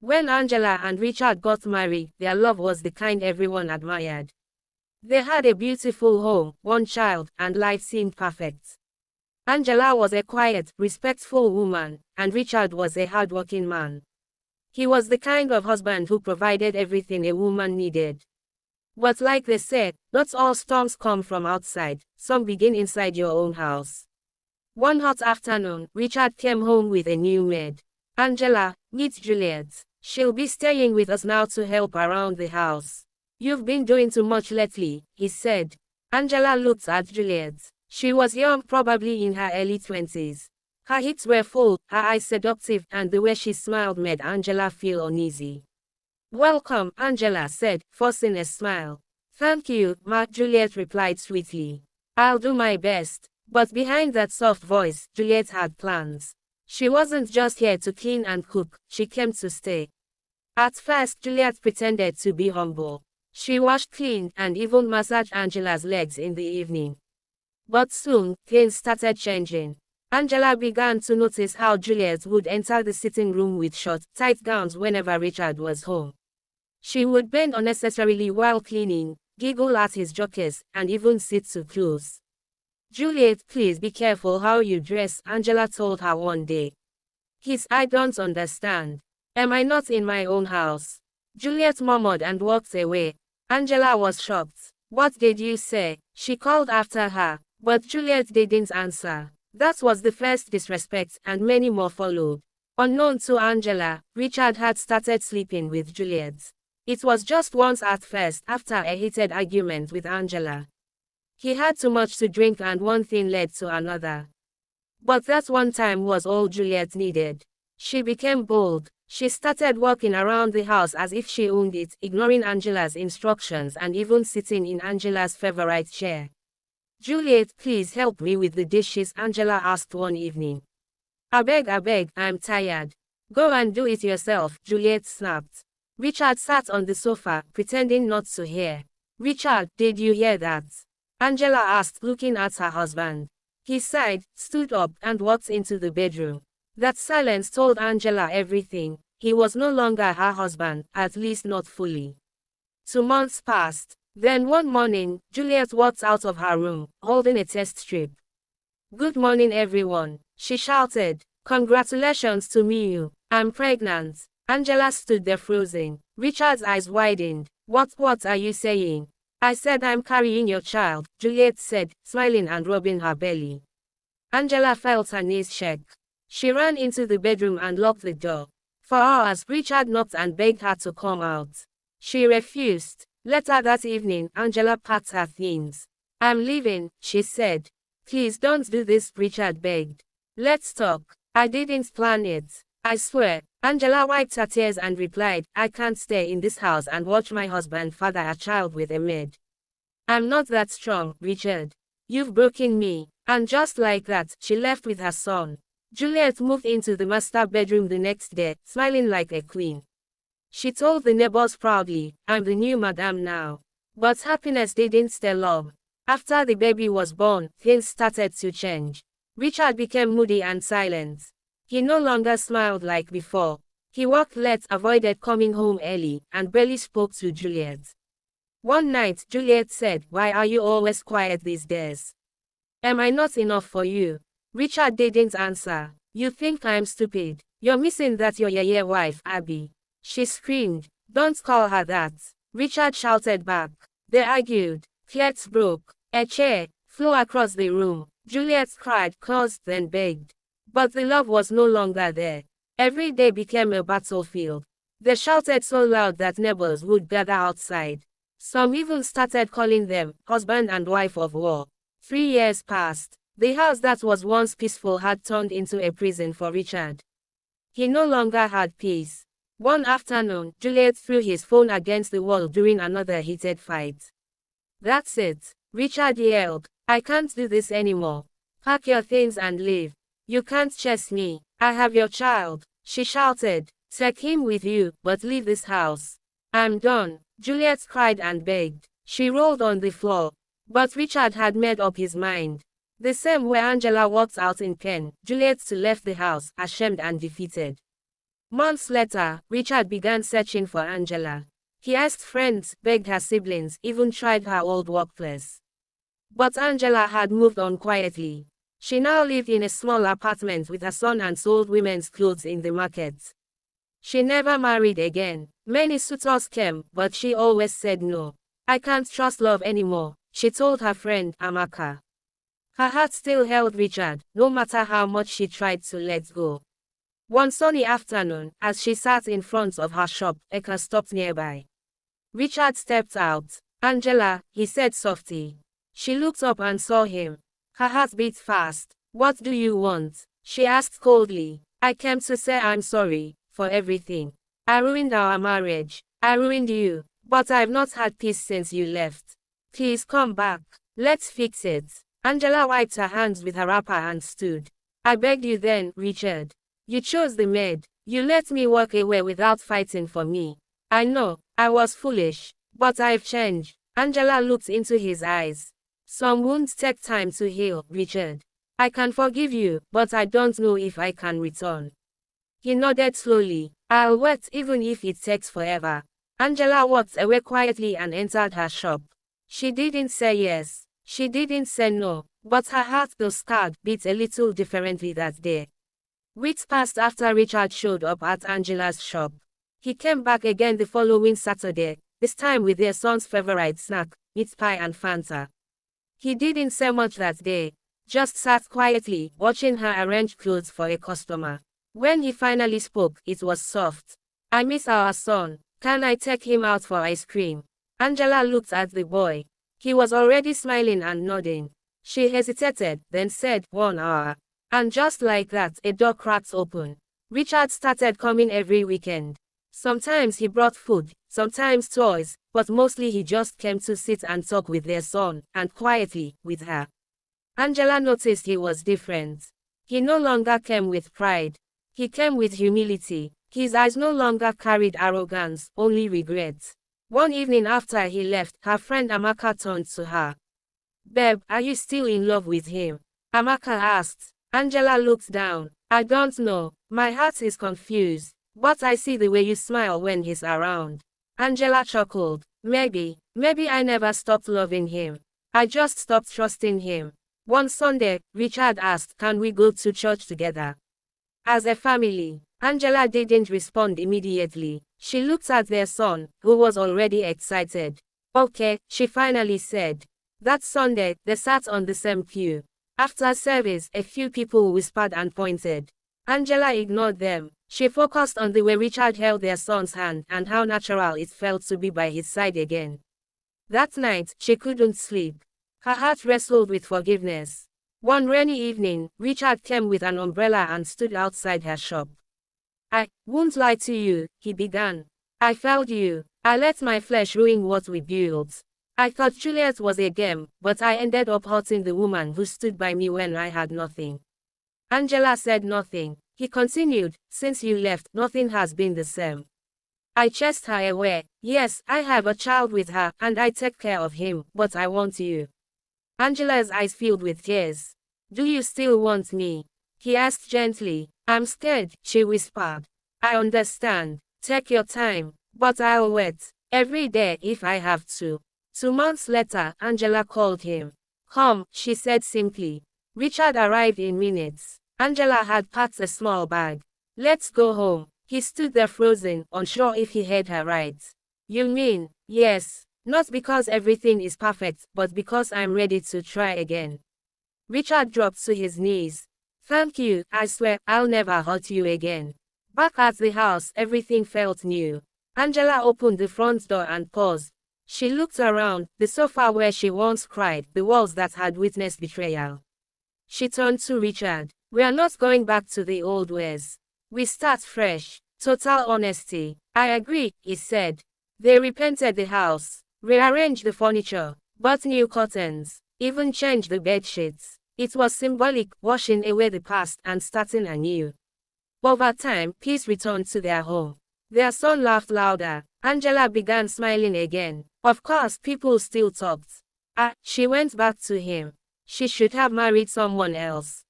When Angela and Richard got married, their love was the kind everyone admired. They had a beautiful home, one child, and life seemed perfect. Angela was a quiet, respectful woman, and Richard was a hardworking man. He was the kind of husband who provided everything a woman needed. But like they said, not all storms come from outside, some begin inside your own house. One hot afternoon, Richard came home with a new maid. Angela, meet Juliet. She'll be staying with us now to help around the house. You've been doing too much lately, he said. Angela looked at Juliet. She was young, probably in her early 20s. Her hips were full, her eyes seductive, and the way she smiled made Angela feel uneasy. Welcome, Angela said, forcing a smile. Thank you, Ma, Juliet replied sweetly. I'll do my best. But behind that soft voice, Juliet had plans. She wasn't just here to clean and cook, she came to stay. At first, Juliet pretended to be humble. She washed, cleaned, and even massaged Angela's legs in the evening. But soon, things started changing. Angela began to notice how Juliet would enter the sitting room with short, tight gowns whenever Richard was home. She would bend unnecessarily while cleaning, giggle at his jokes, and even sit too close. Juliet, please be careful how you dress, Angela told her one day. I don't understand. Am I not in my own house? Juliet murmured and walked away. Angela was shocked. What did you say? She called after her, but Juliet didn't answer. That was the first disrespect, and many more followed. Unknown to Angela, Richard had started sleeping with Juliet. It was just once at first, after a heated argument with Angela. He had too much to drink and one thing led to another. But that one time was all Juliet needed. She became bold. She started walking around the house as if she owned it, ignoring Angela's instructions and even sitting in Angela's favorite chair. Juliet, please help me with the dishes, Angela asked one evening. I beg, I'm tired. Go and do it yourself, Juliet snapped. Richard sat on the sofa, pretending not to hear. Richard, did you hear that? Angela asked, looking at her husband. He sighed, stood up, and walked into the bedroom. That silence told Angela everything. He was no longer her husband, at least not fully. 2 months passed. Then one morning, Juliet walked out of her room, holding a test strip. Good morning everyone, she shouted. Congratulations to me, I'm pregnant. Angela stood there frozen. Richard's eyes widened. What are you saying? I said I'm carrying your child, Juliet said, smiling and rubbing her belly. Angela felt her knees shake. She ran into the bedroom and locked the door. For hours, Richard knocked and begged her to come out. She refused. Later that evening, Angela packed her things. I'm leaving, she said. Please don't do this, Richard begged. Let's talk. I didn't plan it. I swear. Angela wiped her tears and replied, I can't stay in this house and watch my husband father a child with a maid. I'm not that strong, Richard. You've broken me. And just like that, she left with her son. Juliet moved into the master bedroom the next day, smiling like a queen. She told the neighbors proudly, I'm the new madam now. But happiness didn't stay long. After the baby was born, things started to change. Richard became moody and silent. He no longer smiled like before. He worked late, avoided coming home early, and barely spoke to Juliet. One night, Juliet said, why are you always quiet these days? Am I not enough for you? Richard didn't answer. You think I'm stupid. You're missing that your wife, Abby. She screamed. Don't call her that. Richard shouted back. They argued. Plates broke. A chair flew across the room. Juliet cried, cursed, then begged. But the love was no longer there. Every day became a battlefield. They shouted so loud that neighbors would gather outside. Some even started calling them husband and wife of war. 3 years passed. The house that was once peaceful had turned into a prison for Richard. He no longer had peace. One afternoon, Juliet threw his phone against the wall during another heated fight. That's it, Richard yelled. I can't do this anymore. Pack your things and leave. You can't chase me. I have your child, she shouted. Take him with you, but leave this house. I'm done, Juliet cried and begged. She rolled on the floor. But Richard had made up his mind. The same way Angela walked out in pain, Juliet too left the house, ashamed and defeated. Months later, Richard began searching for Angela. He asked friends, begged her siblings, even tried her old workplace. But Angela had moved on quietly. She now lived in a small apartment with her son and sold women's clothes in the market. She never married again. Many suitors came, but she always said no. I can't trust love anymore, she told her friend, Amaka. Her heart still held Richard, no matter how much she tried to let go. One sunny afternoon, as she sat in front of her shop, a car stopped nearby. Richard stepped out. Angela, he said softly. She looked up and saw him. Her heart beat fast. What do you want? She asked coldly. I came to say I'm sorry for everything. I ruined our marriage. I ruined you. But I've not had peace since you left. Please come back. Let's fix it. Angela wiped her hands with her wrapper and stood. I begged you then, Richard. You chose the maid. You let me walk away without fighting for me. I know, I was foolish. But I've changed. Angela looked into his eyes. Some wounds take time to heal, Richard. I can forgive you, but I don't know if I can return. He nodded slowly. I'll wait even if it takes forever. Angela walked away quietly and entered her shop. She didn't say yes. She didn't say no. But her heart, though scarred, beat a little differently that day. Weeks passed after Richard showed up at Angela's shop. He came back again the following Saturday, this time with their son's favorite snack, meat pie and Fanta. He didn't say much that day, just sat quietly, watching her arrange clothes for a customer. When he finally spoke, it was soft. I miss our son. Can I take him out for ice cream? Angela looked at the boy. He was already smiling and nodding. She hesitated, then said, 1 hour. And just like that, a door cracked open. Richard started coming every weekend. Sometimes he brought food, sometimes toys, but mostly he just came to sit and talk with their son, and quietly, with her. Angela noticed he was different. He no longer came with pride. He came with humility. His eyes no longer carried arrogance, only regret. One evening after he left, her friend Amaka turned to her. Babe, are you still in love with him? Amaka asked. Angela looked down. I don't know. My heart is confused. But I see the way you smile when he's around. Angela chuckled. Maybe I never stopped loving him. I just stopped trusting him. One Sunday, Richard asked, can we go to church together? As a family. Angela didn't respond immediately. She looked at their son, who was already excited. Okay, she finally said. That Sunday, they sat on the same pew. After service, a few people whispered and pointed. Angela ignored them. She focused on the way Richard held their son's hand and how natural it felt to be by his side again. That night, she couldn't sleep. Her heart wrestled with forgiveness. One rainy evening, Richard came with an umbrella and stood outside her shop. I won't lie to you, he began. I failed you. I let my flesh ruin what we built. I thought Juliet was a game, but I ended up hurting the woman who stood by me when I had nothing. Angela said nothing. He continued, since you left, nothing has been the same. I chased her away. Yes, I have a child with her, and I take care of him, but I want you. Angela's eyes filled with tears. Do you still want me? He asked gently. I'm scared, she whispered. I understand. Take your time, but I'll wait. Every day if I have to. 2 months later, Angela called him. Come, she said simply. Richard arrived in minutes. Angela had packed a small bag. Let's go home. He stood there frozen, unsure if he heard her right. You mean, yes, not because everything is perfect, but because I'm ready to try again. Richard dropped to his knees. Thank you, I swear, I'll never hurt you again. Back at the house, everything felt new. Angela opened the front door and paused. She looked around, the sofa where she once cried, the walls that had witnessed betrayal. She turned to Richard. We are not going back to the old ways. We start fresh. Total honesty. I agree, he said. They repainted the house, rearranged the furniture, bought new curtains, even changed the bed sheets. It was symbolic, washing away the past and starting anew. Over time, peace returned to their home. Their son laughed louder. Angela began smiling again. Of course, people still talked. She went back to him. She should have married someone else.